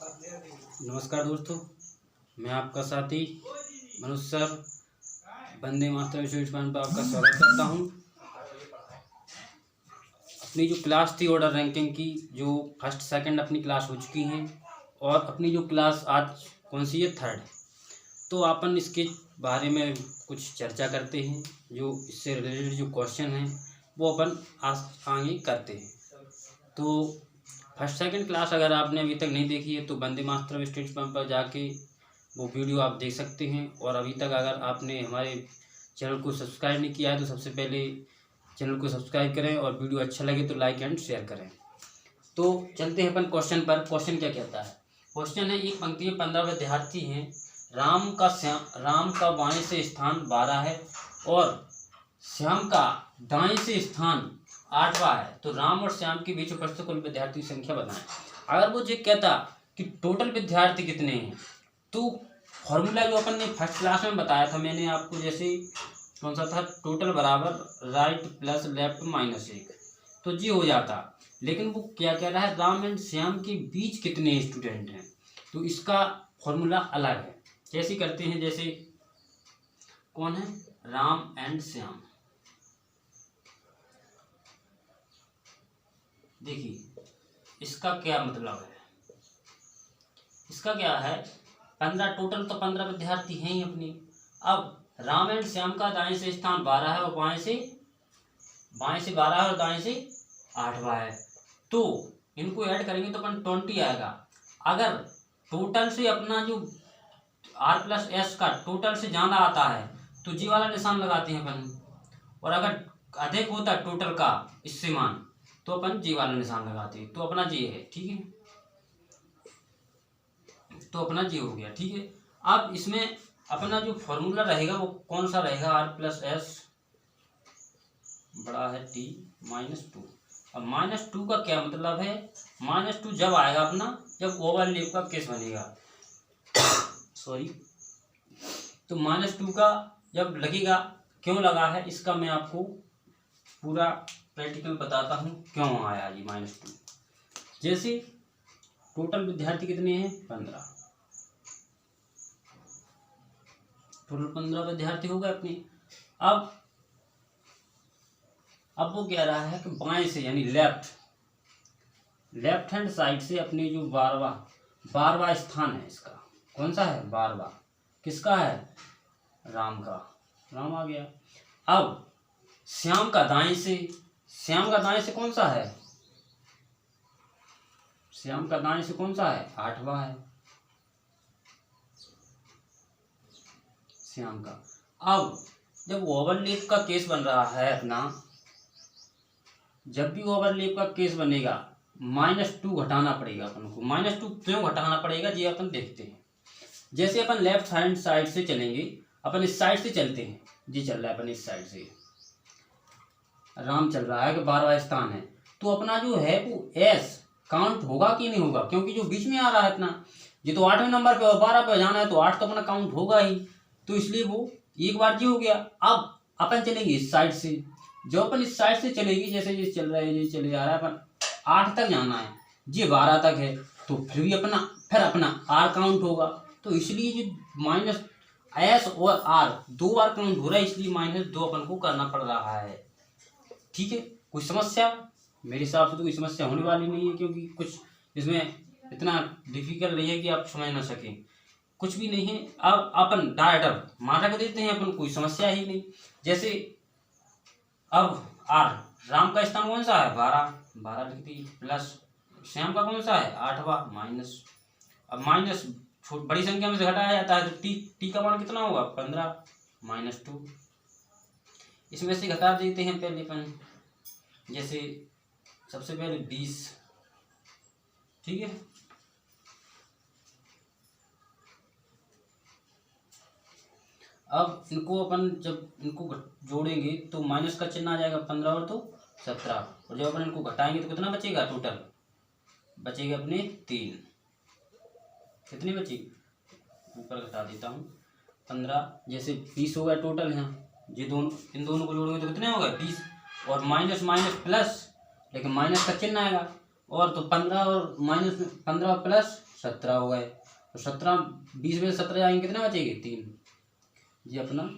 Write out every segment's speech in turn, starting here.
नमस्कार दोस्तों, मैं आपका साथी मनोज सर वंदे मातरम इंस्टीट्यूट पर आपका स्वागत करता हूं। अपनी जो क्लास थी ऑर्डर रैंकिंग की, जो फर्स्ट सेकंड अपनी क्लास हो चुकी हैं और अपनी जो क्लास आज कौन सी है, थर्ड। तो अपन इसके बारे में कुछ चर्चा करते हैं। जो इससे रिलेटेड जो क्वेश्चन हैं वो अपन आगे करते हैं। तो फर्स्ट सेकंड क्लास अगर आपने अभी तक नहीं देखी है तो वंदे मातरम इंस्टीट्यूट पर जाके वो वीडियो आप देख सकते हैं। और अभी तक अगर आपने हमारे चैनल को सब्सक्राइब नहीं किया है तो सबसे पहले चैनल को सब्सक्राइब करें और वीडियो अच्छा लगे तो लाइक एंड शेयर करें। तो चलते हैं अपन क्वेश्चन पर। क्वेश्चन क्या कहता है? क्वेश्चन है, एक पंक्ति में 15 विद्यार्थी हैं। राम का बाएं से स्थान 12 है और श्याम का दाएं से स्थान 8वां है। तो राम और श्याम के बीच उपस्थित कुल विद्यार्थी की संख्या बताएं। अगर वो ये कहता कि टोटल विद्यार्थी कितने हैं, तो फॉर्मूला जो अपन ने फर्स्ट क्लास में बताया था मैंने आपको, जैसे कौन सा था, टोटल बराबर राइट प्लस लेफ्ट माइनस 1, तो ये हो जाता। लेकिन वो क्या कह रहा है, राम एंड श्याम के बीच कितने स्टूडेंट हैं, तो इसका फॉर्मूला अलग है। कैसे करते हैं, जैसे कौन है, राम एंड श्याम। देखिए इसका क्या मतलब है, इसका क्या है, 15 टोटल तो 15 विद्यार्थी हैं ही अपनी। अब राम एंड श्याम का दाएं से स्थान 12 है और बाएं से 12 है और दाएं से 8वां है। तो इनको ऐड करेंगे तो अपन 20 आएगा। अगर टोटल से अपना जो r प्लस एस का टोटल से ज़्यादा आता है तो जी वाला निशान लगाते हैं अपन, और अगर अधिक होता है टोटल का इससे मान तो अपन जी वाला निशान लगाते हैं। तो अपना जी है, ठीक है, तो अपना जी हो गया, ठीक है। अब इसमें अपना जो फॉर्मूला रहेगा वो कौन सा रहेगा, r प्लस एस बड़ा है t -2। अब -2 का क्या मतलब है, -2 जब आएगा अपना, जब ओवरलैप का केस बनेगा सॉरी, तो -2 का जब लगेगा, क्यों लगा है इसका मैं आपको पूरा प्रैक्टिकल बताता हूँ क्यों आया ये -2। जैसे टोटल विद्यार्थी कितने हैं, 15, टोटल 15 विद्यार्थी हो गए अपने। अब वो कह रहा है कि बाएं से यानी लेफ्ट हैंड साइड से अपनी जो 12वां स्थान है, इसका कौन सा है, 12वां, किसका है, राम का, राम आ गया। अब श्याम का दाएं से कौन सा है, श्याम का दाएं से कौन सा है, 8वां है श्याम का। अब जब ओवरलैप का केस बन रहा है अपना, जब भी ओवरलैप का केस बनेगा -2 घटाना पड़ेगा अपन को। -2 क्यों घटाना पड़ेगा ये अपन देखते हैं। जैसे अपन लेफ्ट हैंड साइड से चलेंगे, अपन इस साइड से चलते हैं, जी चल रहा है अपन इस साइड से, राम चल रहा है कि 12वां स्थान है, तो अपना जो है वो एस काउंट होगा कि नहीं होगा, क्योंकि जो बीच में आ रहा है अपना, ये तो 8वें नंबर पे और 12 पे जाना है तो 8 तो अपना काउंट होगा ही, तो इसलिए वो एक बार जी हो गया। अब अपन चलेंगे इस साइड से, जो अपन इस साइड से चलेगी, जैसे ये चल रहा है, ये चले जा रहा है, अपन 8 तक जाना है, ये 12 तक है, तो फिर भी अपना आर काउंट होगा। तो इसलिए जो -s और r 2 बार काउंट हो रहा है, इसलिए -2 अपन को करना पड़ रहा है, ठीक है। कोई समस्या, मेरे हिसाब से तो कोई समस्या होने वाली नहीं है, क्योंकि कुछ इसमें इतना डिफिकल्ट नहीं है कि आप समझ ना सकें, कुछ भी नहीं है। अब अपन डायरेक्ट माना कर देते हैं, अपन कोई समस्या ही नहीं। जैसे अब r राम का स्थान कौन सा है, 12 लिख दी, प्लस श्याम का कौन सा है, 8वां, माइनस। अब माइनस बड़ी संख्या में से घटाया जाता है तो t का मान कितना होगा, 15 -2। इसमें से घटा देते हैं पहले अपन, जैसे सबसे पहले 20, ठीक है। अब इनको अपन जब इनको जोड़ेंगे तो माइनस का चिन्ह आ जाएगा, 15 और तो 17, और जब अपन इनको घटाएंगे तो कितना बचेगा, टोटल बचेगा अपने 3, कितनी बची, ऊपर घटा देता हूँ, 15, जैसे 20 हो गया टोटल यहाँ, ये दोनों, इन दोनों को जोड़ेंगे तो कितने हो गए, 20, और माइनस प्लस, लेकिन माइनस का चिन्ह आएगा, और तो 15 और -15 प्लस 17 हो गए, तो 17 20 में 17 जाएंगे कितने बचेंगे 3। ये अपना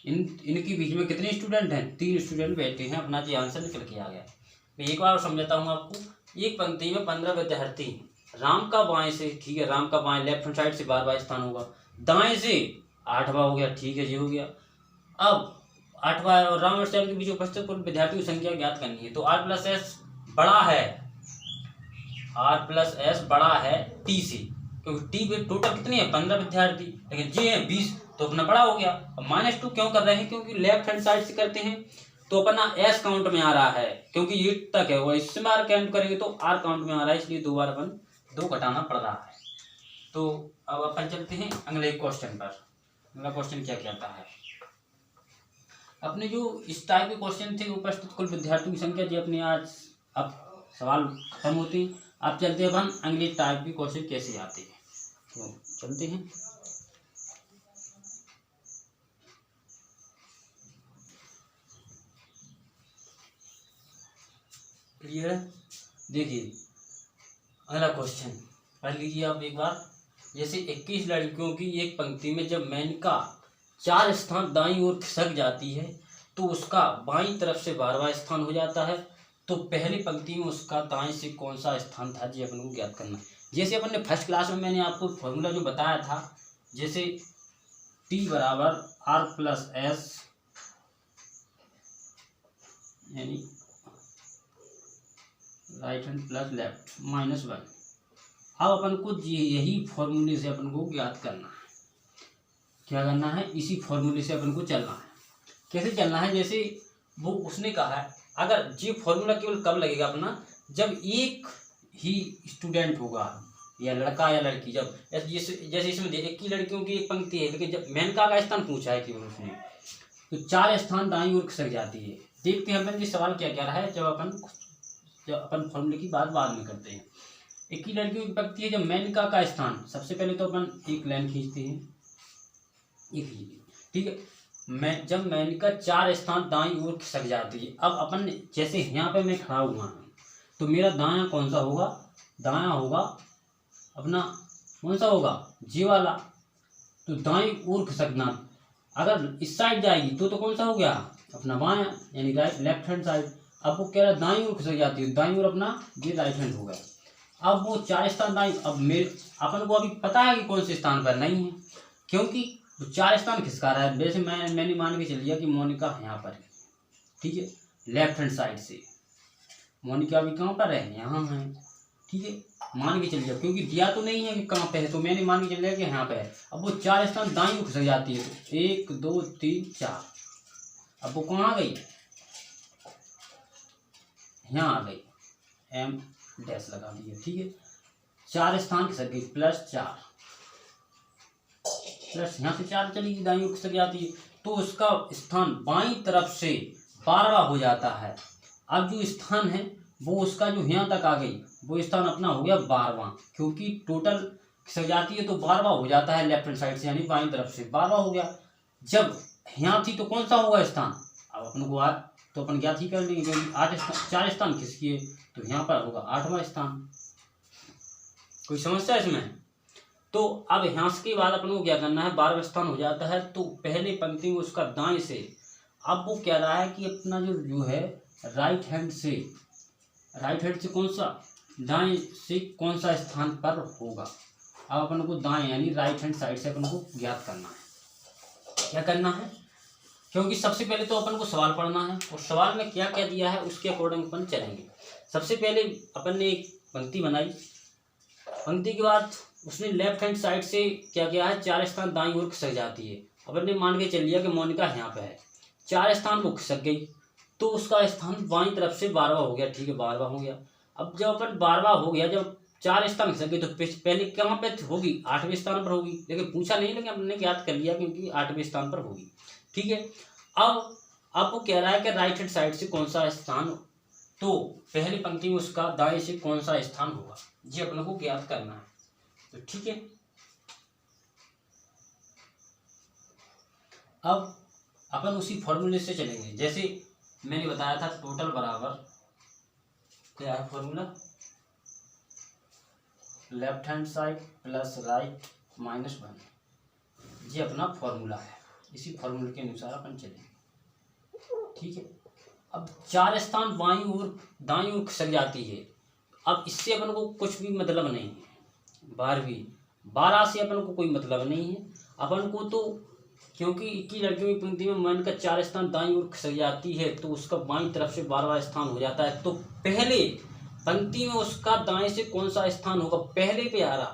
इनके बीच में कितने स्टूडेंट हैं, 3 स्टूडेंट बैठे हैं, अपना जी आंसर निकल के आ गया। मैं एक बार समझाता हूँ आपको। एक पंक्ति में 15 विद्यार्थी, राम का बाएं से, ठीक है, राम का बाएं लेफ्ट हैंड साइड से 12वां स्थान होगा, दाएं से 8वां हो गया, ठीक है, ये हो गया। अब 8वां और राम और श्याम के बीच उपस्थित कुल विद्यार्थियों की संख्या ज्ञात करनी है। तो R+S बड़ा है, R+S बड़ा है T से, क्योंकि T में टोटल कितने हैं 15 विद्यार्थी, लेकिन J है 20, तो अपना बड़ा हो गया। अब -2 क्यों कर रहे हैं, क्योंकि लेफ्ट हैंड साइड से करते हैं तो अपना S काउंट में आ रहा है, क्योंकि ये तक है वो, इससे में R काउंट करेंगे तो R काउंट में आ रहा है, इसलिए 2 बार अपन 2 घटाना पड़ रहा है। तो अब अपन चलते हैं अगले क्वेश्चन पर। अगला क्वेश्चन क्या कहता है, अपने जो इस टाइप के क्वेश्चन थे उपस्थित कुल विद्यार्थियों की संख्या, जो अपने आज अब सवाल खत्म होते हैं। अब चलते हैं अपन अगले टाइप के क्वेश्चन कैसे आते हैं, तो चलते हैं। क्लियर है, देखिए अगला क्वेश्चन पढ़ लीजिए आप एक बार। जैसे 21 लड़कियों की एक पंक्ति में जब मेनका 4 स्थान दाईं ओर खिसक जाती है तो उसका बाईं तरफ से 12वां स्थान हो जाता है, तो पहली पंक्ति में उसका दाएं से कौन सा स्थान था, जी अपन को ज्ञात करना है। जैसे अपन ने फर्स्ट क्लास में मैंने आपको फॉर्मूला जो बताया था, जैसे T बराबर R+S यानी राइट हैंड प्लस लेफ्ट -1। अब अपन को यही फॉर्मूले से अपन को ज्ञात करना है, क्या करना है, इसी फॉर्मूले से अपन को चलना है। कैसे चलना है, जैसे वो उसने कहा है, अगर ये फॉर्मूला केवल कब लगेगा अपना, जब एक ही स्टूडेंट होगा, या लड़का या लड़की, जब जैसे इसमें 21 लड़कियों की एक पंक्ति है, लेकिन जब मेनका का स्थान पूछा है केवल उसने, तो 4 स्थान दाईं ओर खिसक जाती है। देखते हैं अपन ये सवाल क्या कह रहा है, जब अपन फॉर्मूले की बात बाद में करते हैं। 21 लड़कियों की पंक्ति है, जब मेनका का स्थान, सबसे पहले तो अपन एक लाइन खींचते हैं, एक, ठीक है, मैं जब मेनका 4 स्थान दाईं ओर खिसक जाती है। अब अपन जैसे यहाँ पे मैं खड़ा हुआ हूँ, तो मेरा दायां कौन सा होगा, दायां होगा अपना कौन सा होगा, जी वाला, तो दाईं ओर खिसकना। अगर इस साइड जाएगी तो कौन सा हो गया अपना बायां, यानी राइट लेफ्ट हैंड साइड। अब वो कह रहा है दाईं ओर खिसक जाती है, दाईं ओर अपना ये राइट हैंड हो गया। अब वो 4 स्थान दाईं, अब मेरे अपन को अभी पता है कि कौन से स्थान पर नहीं है, क्योंकि वो 4 स्थान खिसका रहा है। वैसे मैंने मान के चल लिया कि मोनिका यहाँ पर है, ठीक है, लेफ्ट हैंड साइड से मोनिका भी कहाँ पर है, यहाँ है, ठीक है, मान के चल लिया, क्योंकि दिया तो नहीं है कि कहाँ पे है, तो मैंने मान के चल लिया कि यहाँ पे है। अब वो 4 स्थान दाईं ओर खिसक जाती है, तो 1 2 3 4, अब वो कहाँ आ गई, यहाँ आ गई, M डैश लगा दिया, ठीक है, 4 स्थान खिसक गई, +4 प्लस यहाँ से 4 चली गई, दाईं ओर खिसक जाती है, तो उसका स्थान बाईं तरफ से 12वां हो जाता है। अब जो स्थान है वो उसका जो यहाँ तक आ गई, वो स्थान अपना हो गया 12वां, क्योंकि टोटल खिसक जाती है तो 12वां हो जाता है लेफ्ट हैंड साइड से, यानी बाईं तरफ से 12वां हो गया। जब यहाँ थी तो कौन सा होगा स्थान, अब अपन को तो अपन ज्ञात ही कर लेंगे, क्योंकि 4 स्थान खिसकिए तो यहाँ पर होगा 8वां स्थान। कोई समस्या इसमें, तो अब यहाँ के बाद अपन को क्या करना है, 12वां स्थान हो जाता है, तो पहले पंक्ति में उसका दाएं से, अब वो कह रहा है कि अपना जो है राइट हैंड से कौन सा, दाएं से कौन सा स्थान पर होगा। अब अपन को दाएं यानी राइट हैंड साइड से अपन को ज्ञात करना है, क्या करना है, क्योंकि सबसे पहले तो अपन को सवाल पढ़ना है, और सवाल में क्या क्या दिया है उसके अकॉर्डिंग अपन चलेंगे। सबसे पहले अपन ने एक पंक्ति बनाई, पंक्ति के बाद उसने लेफ्ट हैंड साइड से क्या किया है, 4 स्थान दाईं ओर खिसक जाती है। अपन ने मान के चल लिया कि मोनिका यहाँ पे है, 4 स्थान वो खिसक गई, तो उसका स्थान बाईं तरफ से 12वां हो गया, ठीक है, 12वां हो गया। अब जब अपन 12वां हो गया, जब 4 स्थान खिसक गई, तो पहले कहाँ पे होगी, 8वें स्थान पर होगी, लेकिन पूछा नहीं, लेकिन हमने याद कर लिया क्योंकि 8वें स्थान पर होगी, ठीक है। अब वो कह रहा है कि राइट हैंड साइड से कौन सा स्थान, तो पहली पंक्ति में उसका दाएं से कौन सा स्थान होगा, ये अपन को ज्ञात करना है, तो ठीक है। अब अपन उसी फॉर्मूले से चलेंगे, जैसे मैंने बताया था टोटल बराबर क्या है formula, left hand side plus right -1, ये अपना फॉर्मूला है। इसी फॉर्मूले के अनुसार अपन चलेंगे, ठीक है। अब 4 स्थान बाईं ओर दाईं ओर खिसक जाती है। अब इससे अपन को कुछ भी मतलब नहीं है, 12 से अपन को कोई मतलब नहीं है अपन को, तो क्योंकि इक्की लड़कियों की पंक्ति में मन का 4 स्थान दाईं ओर खिसक जाती है तो उसका बाईं तरफ से 12वां स्थान हो जाता है। तो पहले पंक्ति में उसका दाएं से कौन सा स्थान होगा, पहले पे आ रहा,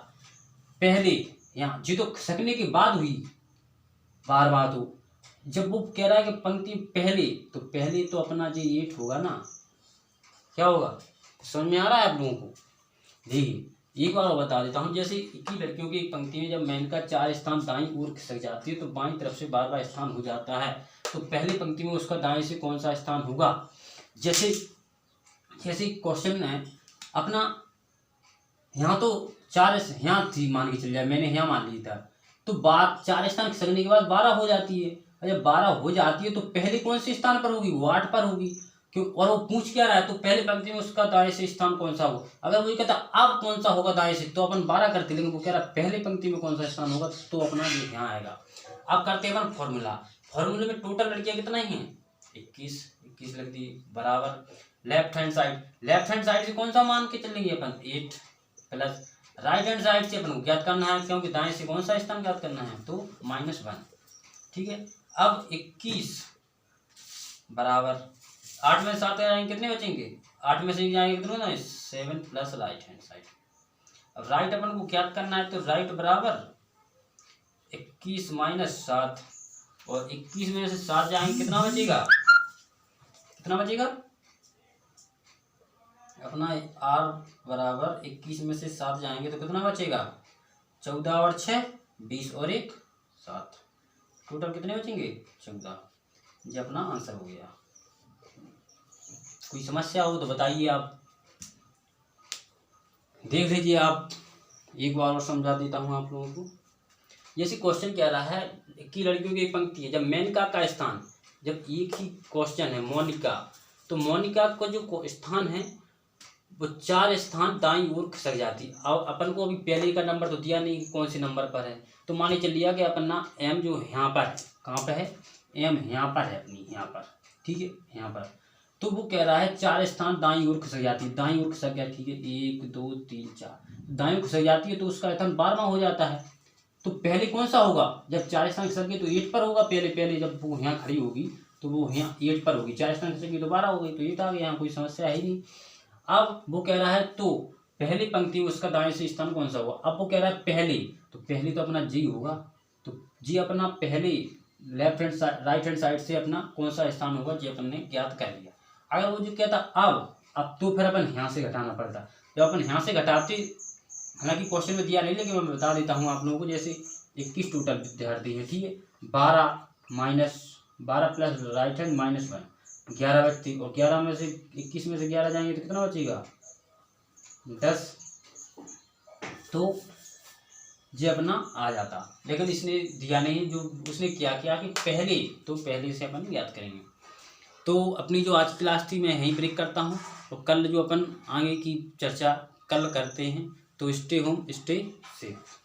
पहले यहाँ जी तो खिसकने के बाद हुई 12वां, तो जब वो कह रहा है कि पंक्ति पहले, तो पहले तो अपना जो 8 होगा ना, क्या होगा, समझ में आ रहा है आप लोगों को। देखिए एक बार और बता देता हूँ, जैसे इक्की लड़कियों की एक पंक्ति में जब मैन का 4 स्थान दाईं ओर खिसक जाती है तो बाईं तरफ से 12वां स्थान हो जाता है। तो पहली पंक्ति में उसका दाएं से कौन सा स्थान होगा, जैसे क्वेश्चन है अपना, यहाँ तो 4 यहाँ थी मान के चल जाए, मैंने यहाँ मान ली था, तो 4 स्थान खिसकने के बाद 12 हो जाती है। और जब 12 हो जाती है तो पहले कौन से स्थान पर होगी, वो 8 पर होगी। क्यों, और वो पूछ क्या रहा है, तो पहले पंक्ति में उसका दाएं से स्थान कौन सा होगा। अगर वो ये कहता अब कौन सा होगा दाएं से, तो अपन 12 करते, लेकिन वो कह रहा पहले पंक्ति में कौन सा स्थान होगा, तो अपना ये यहाँ आएगा। अब करते हैं अपन फॉर्मूले में टोटल लड़कियां कितना ही हैं, 21 लग दी, बराबर लेफ्ट हैंड साइड से कौन सा मान के चलेंगे अपन, 8 प्लस राइट हैंड साइड से अपन को ज्ञात करना है, क्योंकि दाएं से कौन सा स्थान ज्ञात करना है, तो -1, ठीक है। अब 21 बराबर 8 में 7 जाएंगे, कितने बचेंगे, 8 में से जाएंगे कितने ना, 7 प्लस राइट हैंड साइड। अब राइट अपन को ज्ञात करना है, तो राइट बराबर 21 - 7, और 21 में से 7 जाएंगे, कितना बचेगा, अपना R बराबर 21 में से 7 जाएंगे तो कितना बचेगा, 14 और 6 20 और 1 7, टोटल कितने बचेंगे, 14। ये अपना आंसर हो गया। कोई समस्या हो तो बताइए, आप देख लीजिए, आप एक बार और समझा देता हूँ आप लोगों को। जैसे क्वेश्चन कह रहा है कि लड़कियों की एक पंक्ति है, जब मेनका का स्थान, जब एक ही क्वेश्चन है मोनिका, तो मोनिका का जो स्थान है वो 4 स्थान दाईं ओर खिसक जाती। अब अपन को अभी पहले का नंबर तो दिया नहीं कि कौन से नंबर पर है, तो मान के लिया कि अपन ना एम जो यहाँ पर है, कहाँ पर है, एम यहाँ पर है अपनी, यहाँ पर, ठीक है, यहाँ पर। तो वो कह रहा है 4 स्थान दाईं ओर खिसक जाती है, दाईं ओर खिसक गया, ठीक है, 1 2 3 4 दाईं ओर खिसक जाती है, तो उसका स्थान 12वां हो जाता है। तो पहले कौन सा होगा, जब 4 स्थान खिसक गए तो 8 पर होगा, पहले जब वो यहाँ खड़ी होगी तो वो यहाँ 8 पर होगी, 4 स्थान खिसक गई तो 12 हो गई, तो 8 आ गया, यहाँ कोई समस्या है ही नहीं। अब वो कह रहा है तो पहली पंक्ति में उसका दाएं से स्थान कौन सा होगा। अब वो कह रहा है पहले, तो पहले तो अपना जी होगा, तो जी अपना पहले left hand side right hand side से अपना कौन सा स्थान होगा, जी अपन ने ज्ञात कर लिया। अगर वो जो कहता अब तो फिर अपन यहाँ से घटाना पड़ता। जब अपन यहाँ से घटाते, हालांकि क्वेश्चन में दिया नहीं, लेकिन मैं बता देता हूँ आप लोगों को। जैसे 21 टोटल विद्यार्थी है, ठीक है, 12 प्लस राइट हैंड -1 11 बचती, और 11 में से 21 में से 11 जाएंगे तो कितना बचेगा, 10। तो ये अपना आ जाता, लेकिन इसने दिया नहीं। जो उसने क्या किया कि पहले से अपन याद करेंगे। तो अपनी जो आज की क्लास थी मैं यहीं ब्रेक करता हूँ, और कल जो अपन आगे की चर्चा कल करते हैं। तो स्टे होम स्टे सेफ।